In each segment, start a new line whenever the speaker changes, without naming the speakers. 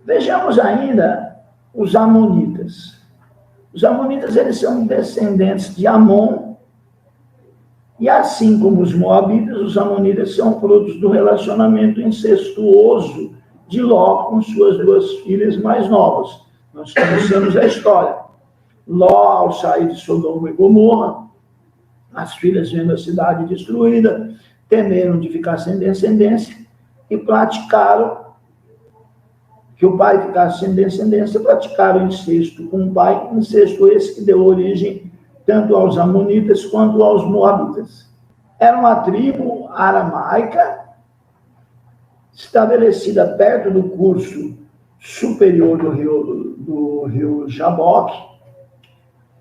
Vejamos ainda os amonitas. Os amonitas, eles são descendentes de Amon, e assim como os moabitas, os amonitas são frutos do relacionamento incestuoso de Ló com suas duas filhas mais novas. Nós conhecemos a história. Ló, ao sair de Sodoma e Gomorra, as filhas, vendo a cidade destruída, temeram de ficar sem descendência e praticaram que o pai ficasse sem descendência, praticaram incesto com o pai, incesto esse que deu origem tanto aos amonitas quanto aos moabitas. Era uma tribo aramaica, estabelecida perto do curso superior do rio Jaboque,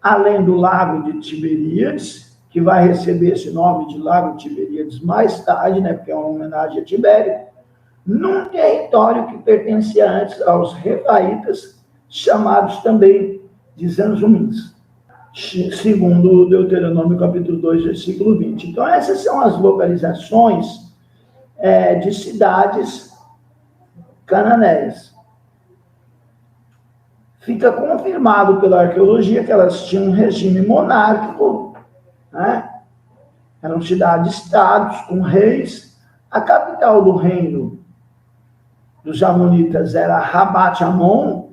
além do lago de Tiberíades, que vai receber esse nome de Lago Tiberíades mais tarde, né, porque é uma homenagem a Tibério, num território que pertencia antes aos Refaítas, chamados também de Zanzumins, segundo Deuteronômio capítulo 2, versículo 20. Então, essas são as localizações de cidades cananeias. Fica confirmado pela arqueologia que elas tinham um regime monárquico, né? Eram cidades-estados com reis. A capital do reino dos amonitas era Rabat-Amon,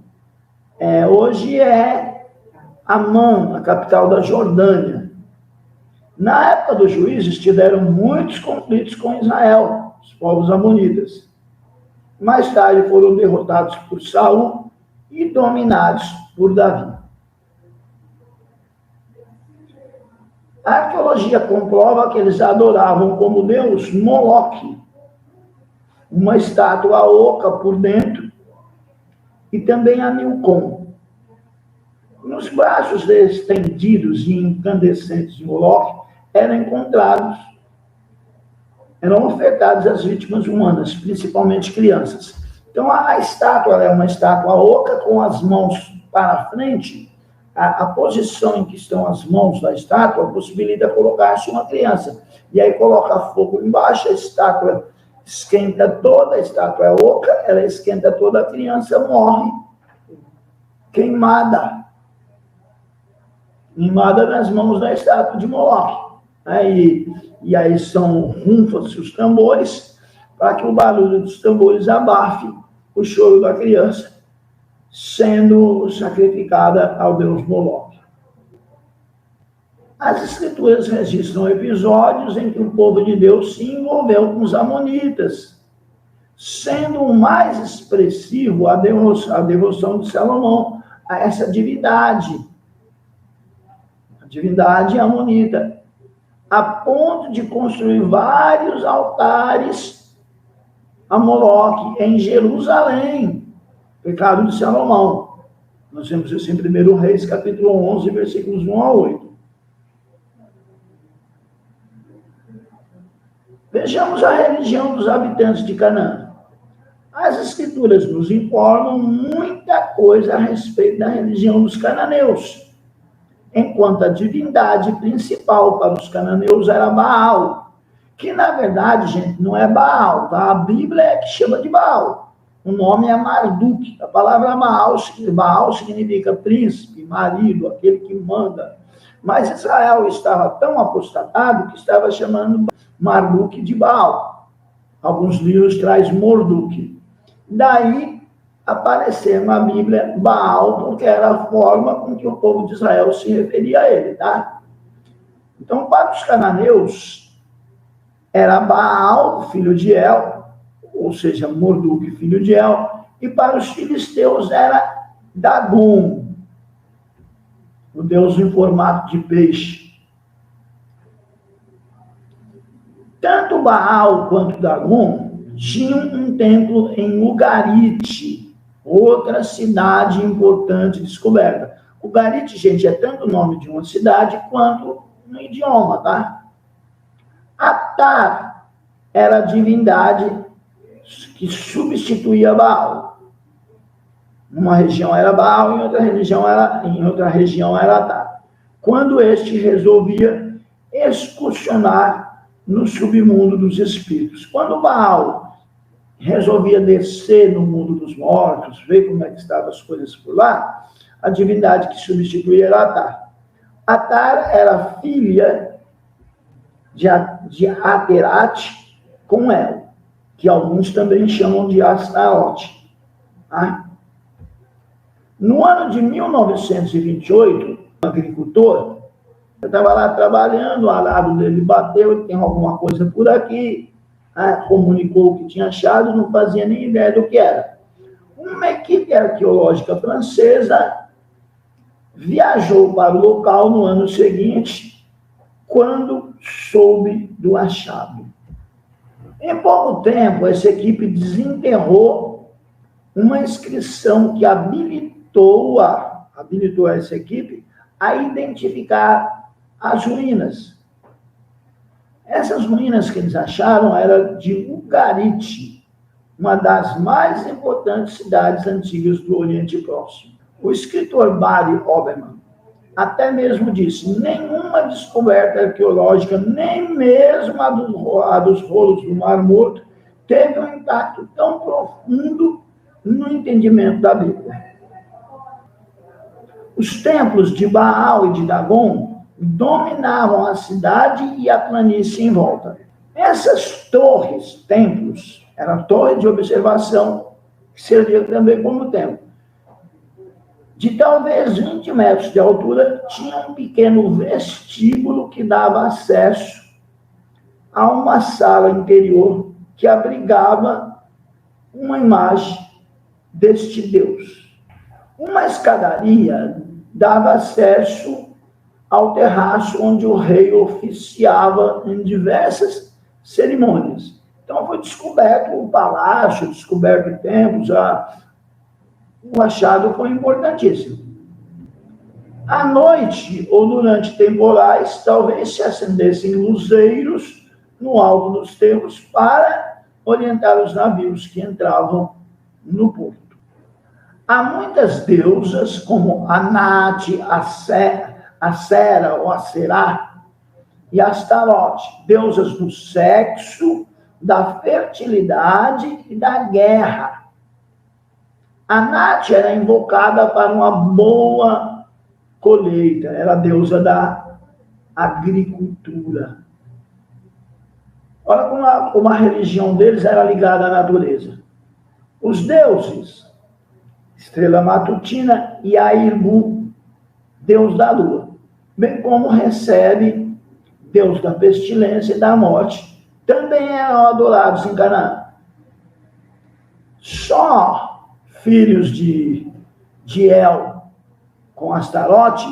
hoje é Amã, a capital da Jordânia. Na época dos juízes, tiveram muitos conflitos com Israel, os povos amonitas. Mais tarde foram derrotados por Saul e dominados por Davi. A arqueologia comprova que eles adoravam como deus Moloque, uma estátua oca por dentro, e também a Milcom. Nos braços estendidos e incandescentes de Moloque eram ofertados às vítimas humanas, principalmente crianças. Então, a estátua é uma estátua oca com as mãos para frente. A posição em que estão as mãos da estátua possibilita colocar-se uma criança. E aí coloca fogo embaixo, a estátua esquenta toda, a estátua é oca, ela esquenta toda, a criança morre queimada nas mãos da estátua de Moloque. E aí rufam-se os tambores, para que o barulho dos tambores abafe o choro da criança, sendo sacrificada ao deus Moloque. As escrituras registram episódios em que o povo de Deus se envolveu com os amonitas, sendo o mais expressivo a devoção de Salomão a essa divindade, a divindade amonita, a ponto de construir vários altares a Moloque em Jerusalém, pecado de Salomão. Nós vemos isso em 1 Reis, capítulo 11, versículos 1 a 8. Vejamos a religião dos habitantes de Canaã. As escrituras nos informam muita coisa a respeito da religião dos cananeus, enquanto a divindade principal para os cananeus era Baal, que na verdade, gente, não é Baal, tá? A Bíblia é que chama de Baal. O nome é Marduk. A palavra Baal significa príncipe, marido, aquele que manda. Mas Israel estava tão apostatado que estava chamando Marduk de Baal. Alguns livros traz Morduk. Daí aparecer na Bíblia Baal, porque era a forma com que o povo de Israel se referia a ele, tá? Então, para os cananeus, era Baal, filho de El, ou seja, Morduk, filho de El, e para os filisteus era Dagon, o deus em formato de peixe. Tanto Baal quanto Dagon tinham um templo em Ugarite, outra cidade importante descoberta. Ugarite, gente, é tanto o nome de uma cidade quanto um idioma, tá? Atar era a divindade que substituía Baal. Numa região era Baal, em outra região era Atar. Quando este resolvia excursionar no submundo dos espíritos. Quando Baal resolvia descer no mundo dos mortos, ver como é que estavam as coisas por lá, a divindade que substituía era Atar. Atar era filha de Aterate com El, que alguns também chamam de Astarote. Tá? No ano de 1928, um agricultor, eu estava lá trabalhando, o arado dele bateu, tem alguma coisa por aqui, comunicou o que tinha achado, não fazia nem ideia do que era. Uma equipe arqueológica francesa viajou para o local no ano seguinte, quando soube do achado. Em pouco tempo, essa equipe desenterrou uma inscrição que habilitou essa equipe a identificar as ruínas. Essas ruínas que eles acharam eram de Ugarit, uma das mais importantes cidades antigas do Oriente Próximo. O escritor Barry Oberman até mesmo disse: nenhuma descoberta arqueológica, nem mesmo a dos rolos do Mar Morto, teve um impacto tão profundo no entendimento da Bíblia. Os templos de Baal e de Dagon dominavam a cidade e a planície em volta. Essas torres, templos, eram torres de observação, que serviam também como templo. De talvez 20 metros de altura, tinha um pequeno vestíbulo que dava acesso a uma sala interior que abrigava uma imagem deste Deus. Uma escadaria dava acesso ao terraço onde o rei oficiava em diversas cerimônias. Então foi descoberto o palácio, descoberto templos, o achado foi importantíssimo. À noite ou durante temporais, talvez se acendessem luzeiros no alto dos templos para orientar os navios que entravam no porto. Há muitas deusas, como Anat, Acera ou Aserá e Astarote, deusas do sexo, da fertilidade e da guerra. Anat era invocada para uma boa colheita, era a deusa da agricultura. Olha como a religião deles era ligada à natureza. Os deuses, estrela matutina, e Airbu, deus da lua, bem como recebe, deus da pestilência e da morte, também eram adorados em Canaã. Só filhos de El com Astarote,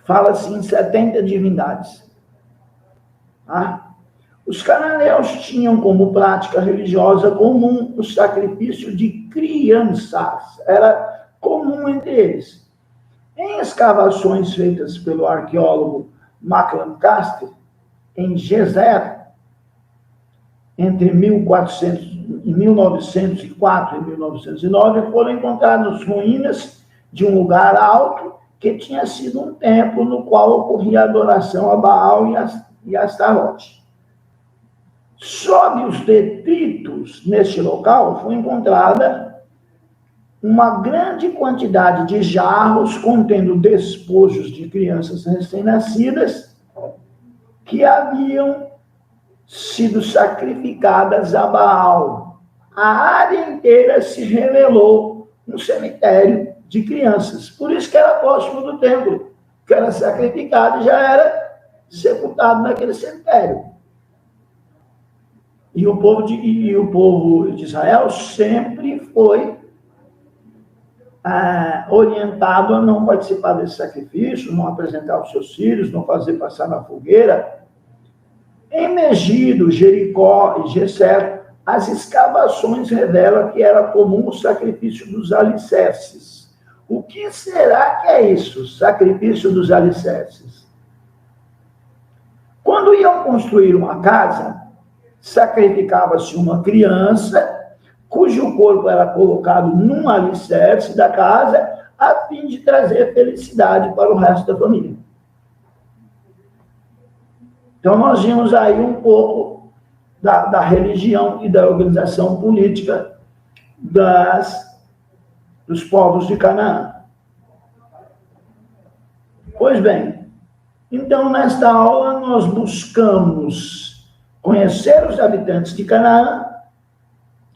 fala-se em 70 divindades. Tá? Os cananeus tinham como prática religiosa comum o sacrifício de crianças. Era comum entre eles. Em escavações feitas pelo arqueólogo McLancaster, em Gezer, entre 1904 e 1909, foram encontradas ruínas de um lugar alto que tinha sido um templo no qual ocorria a adoração a Baal e a Astarote. Sob os detritos neste local foi encontrada uma grande quantidade de jarros contendo despojos de crianças recém-nascidas que haviam sido sacrificadas a Baal. A área inteira se revelou um cemitério de crianças. Por isso que era próximo do templo, que era sacrificado e já era sepultado naquele cemitério. E o povo de Israel sempre foi orientado a não participar desse sacrifício, não apresentar os seus filhos, não fazer passar na fogueira. Em Megido, Jericó e Geser, as escavações revelam que era comum o sacrifício dos alicerces. O que será que é isso, sacrifício dos alicerces? Quando iam construir uma casa, sacrificava-se uma criança, cujo corpo era colocado num alicerce da casa, a fim de trazer felicidade para o resto da família. Então, nós vimos aí um pouco da religião e da organização política dos povos de Canaã. Pois bem, então nesta aula nós buscamos conhecer os habitantes de Canaã,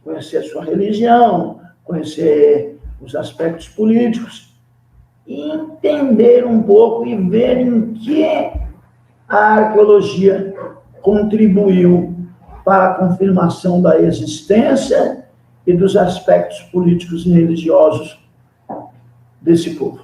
conhecer sua religião, conhecer os aspectos políticos, e entender um pouco e ver em que a arqueologia contribuiu para a confirmação da existência e dos aspectos políticos e religiosos desse povo.